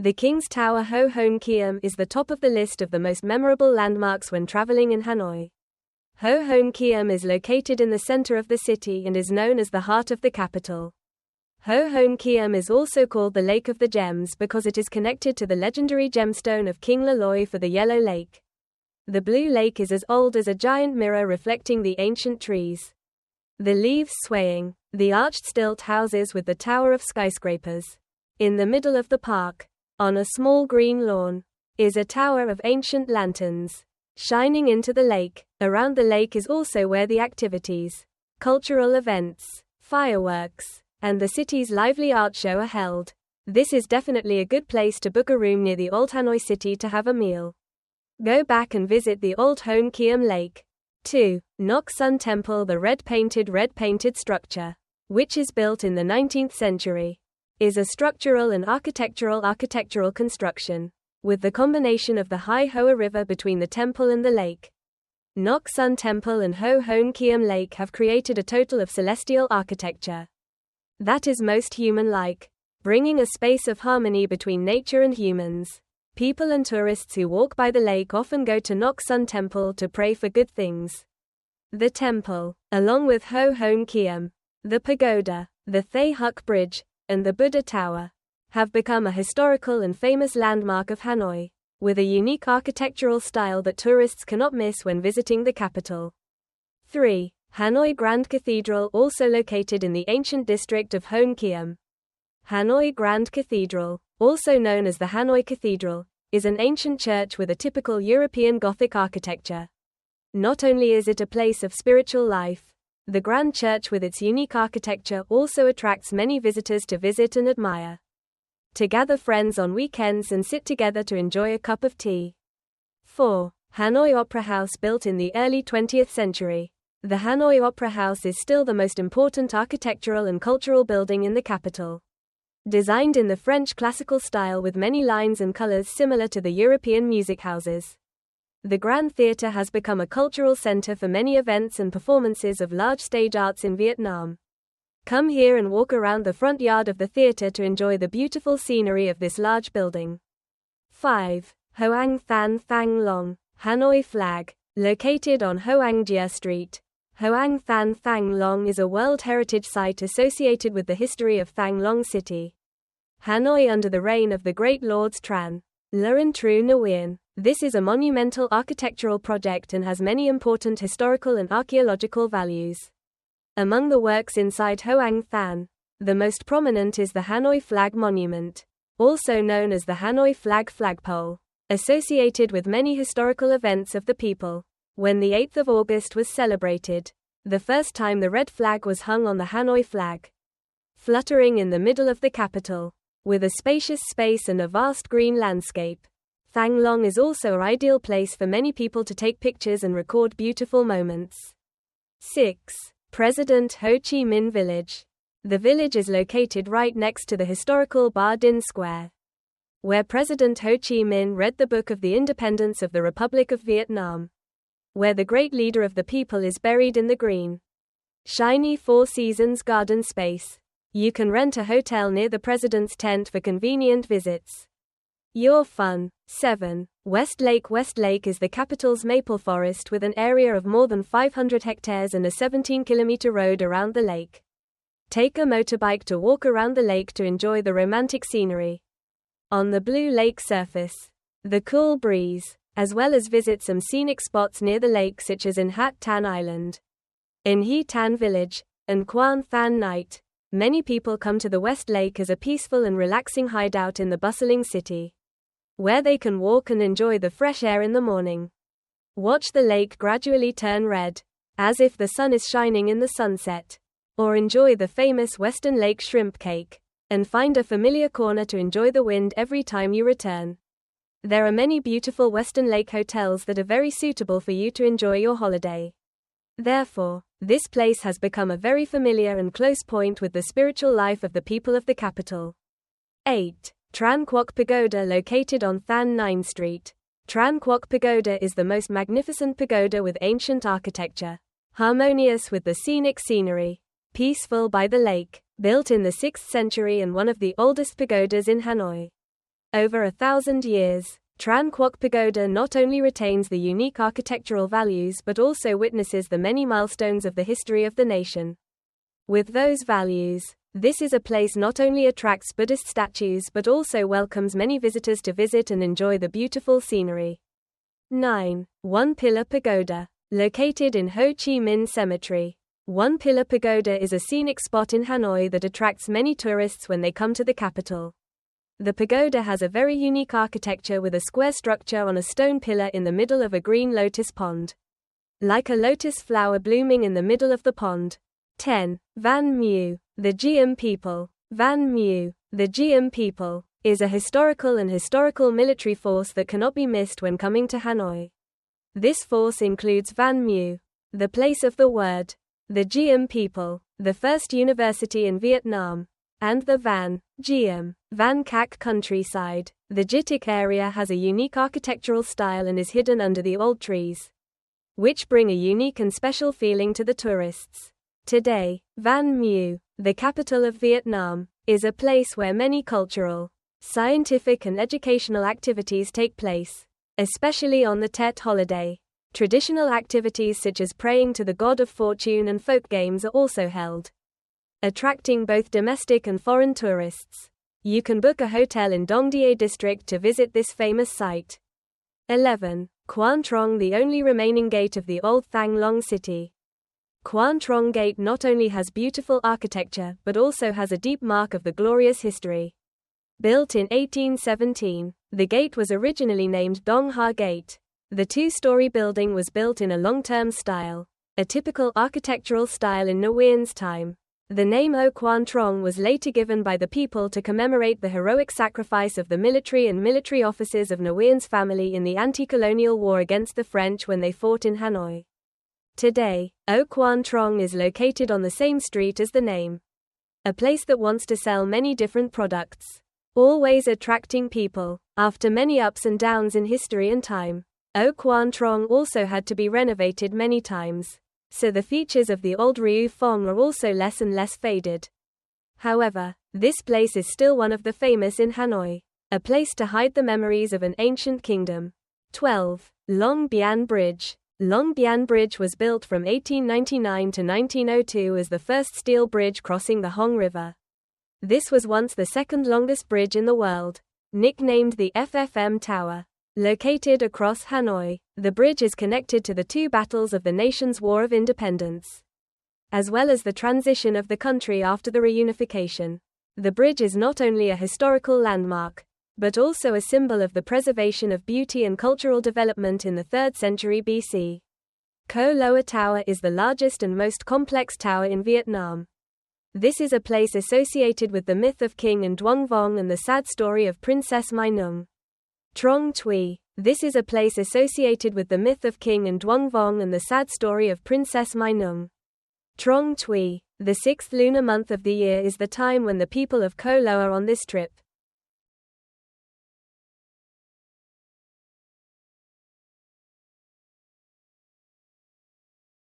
The King's Tower Hoan Kiem is the top of the list of the most memorable landmarks when traveling in Hanoi. Hoan Kiem is located in the center of the city and is known as the heart of the capital. Hoan Kiem is also called the Lake of the Gems because it is connected to the legendary gemstone of King Laloy for the Yellow Lake. The blue lake is as old as a giant mirror reflecting the ancient trees. The leaves swaying, the arched stilt houses with the tower of skyscrapers. In the middle of the park, on a small green lawn, is a tower of ancient lanterns, shining into the lake. Around the lake is also where the activities, cultural events, fireworks, and the city's lively art show are held. This is definitely a good place to book a room near the old Hanoi city to have a meal. Go back and visit the old Hoan Kiem Lake. 2. Nok Sun Temple. The red-painted structure, which is built in the 19th century, is a structural and architectural construction, with the combination of the Hai Hoa River between the temple and the lake. Nok Sun Temple and Hoan Kiem Lake have created a total of celestial architecture that is most human-like, bringing a space of harmony between nature and humans. People and tourists who walk by the lake often go to Nok Sun Temple to pray for good things. The temple, along with Hoan Kiem, the pagoda, the Thay Huk Bridge, and the Buddha Tower, have become a historical and famous landmark of Hanoi, with a unique architectural style that tourists cannot miss when visiting the capital. 3. Hanoi Grand Cathedral. Also located in the ancient district of Hoan Kiem. Hanoi Grand Cathedral, also known as the Hanoi Cathedral, is an ancient church with a typical European Gothic architecture. Not only is it a place of spiritual life, the Grand Church with its unique architecture also attracts many visitors to visit and admire. To gather friends on weekends and sit together to enjoy a cup of tea. 4. Hanoi Opera House. Built in the early 20th century, the Hanoi Opera House is still the most important architectural and cultural building in the capital. Designed in the French classical style with many lines and colors similar to the European music houses, the Grand Theatre has become a cultural center for many events and performances of large stage arts in Vietnam. Come here and walk around the front yard of the theatre to enjoy the beautiful scenery of this large building. 5. Hoang Than Thang Long, Hanoi Flag. Located on Hoang Gia Street, Hoang Than Thang Long is a World Heritage Site associated with the history of Thang Long City, Hanoi under the reign of the great lords Tran, Luan Tru Nguyen. This is a monumental architectural project and has many important historical and archaeological values. Among the works inside Hoang Than, the most prominent is the Hanoi Flag Monument, also known as the Hanoi Flag Flagpole, associated with many historical events of the people. When the 8th of August was celebrated, the first time the red flag was hung on the Hanoi flag, fluttering in the middle of the capital, with a spacious space and a vast green landscape. Thang Long is also an ideal place for many people to take pictures and record beautiful moments. 6. President Ho Chi Minh Village. The village is located right next to the historical Ba Dinh Square, where President Ho Chi Minh read the Book of the Independence of the Republic of Vietnam, where the great leader of the people is buried in the green, shiny Four Seasons garden space. You can rent a hotel near the president's tent for convenient visits. Your fun. 7. West Lake. West Lake is the capital's maple forest with an area of more than 500 hectares and a 17-kilometer road around the lake. Take a motorbike to walk around the lake to enjoy the romantic scenery on the blue lake surface, the cool breeze, as well as visit some scenic spots near the lake such as in Hat Tan Island, in He Tan Village, and Quan Than Night. Many people come to the West Lake as a peaceful and relaxing hideout in the bustling city, where they can walk and enjoy the fresh air in the morning. Watch the lake gradually turn red, as if the sun is shining in the sunset, or enjoy the famous Western Lake shrimp cake, and find a familiar corner to enjoy the wind every time you return. There are many beautiful Western Lake hotels that are very suitable for you to enjoy your holiday. Therefore, this place has become a very familiar and close point with the spiritual life of the people of the capital. 8. Tran Quoc Pagoda. Located on Than Nine Street, Tran Quoc Pagoda is the most magnificent pagoda with ancient architecture, harmonious with the scenic scenery, peaceful by the lake, built in the 6th century and one of the oldest pagodas in Hanoi. Over 1,000 years, Tran Quoc Pagoda not only retains the unique architectural values but also witnesses the many milestones of the history of the nation. With those values, this is a place not only attracts Buddhist statues but also welcomes many visitors to visit and enjoy the beautiful scenery. 9. One Pillar Pagoda. Located in Ho Chi Minh Cemetery. One Pillar Pagoda is a scenic spot in Hanoi that attracts many tourists when they come to the capital. The pagoda has a very unique architecture with a square structure on a stone pillar in the middle of a green lotus pond. Like a lotus flower blooming in the middle of the pond. 10. Van Mu. The Diem people. Van Mu, the Diem people, is a historical military force that cannot be missed when coming to Hanoi. This force includes Van Mu, the place of the word, the Diem people, the first university in Vietnam, and the Van Cac countryside. The Jitic area has a unique architectural style and is hidden under the old trees, which bring a unique and special feeling to the tourists. Today, Van Mu, the capital of Vietnam, is a place where many cultural, scientific and educational activities take place, especially on the Tet holiday. Traditional activities such as praying to the god of fortune and folk games are also held, attracting both domestic and foreign tourists. You can book a hotel in Dong Die district to visit this famous site. 11. Quan Trong, the only remaining gate of the old Thang Long city. Quan Trong Gate not only has beautiful architecture but also has a deep mark of the glorious history. Built in 1817, the gate was originally named Dong Ha Gate. The two-story building was built in a long-term style, a typical architectural style in Nguyen's time. The name O Quan Trong was later given by the people to commemorate the heroic sacrifice of the military and military officers of Nguyen's family in the anti-colonial war against the French when they fought in Hanoi. Today, O Quan Trong is located on the same street as the name. A place that wants to sell many different products, always attracting people. After many ups and downs in history and time, O Quan Trong also had to be renovated many times, so the features of the old Ryu Phong are also less and less faded. However, this place is still one of the famous in Hanoi, a place to hide the memories of an ancient kingdom. 12. Long Bian Bridge. Long Bian Bridge was built from 1899 to 1902 as the first steel bridge crossing the Hong River. This was once the second longest bridge in the world, nicknamed the FFM Tower. Located across Hanoi, the bridge is connected to the two battles of the nation's War of Independence, as well as the transition of the country after the reunification. The bridge is not only a historical landmark, but also a symbol of the preservation of beauty and cultural development in the 3rd century BC. Ko Loa Tower is the largest and most complex tower in Vietnam. This is a place associated with the myth of King and Duong Vong and the sad story of Princess Mai Nung. Trong Tui. This is a place associated with the myth of King and Duong Vong and the sad story of Princess Mai Nung. Trong Tui. The 6th lunar month of the year is the time when the people of Ko Loa are on this trip.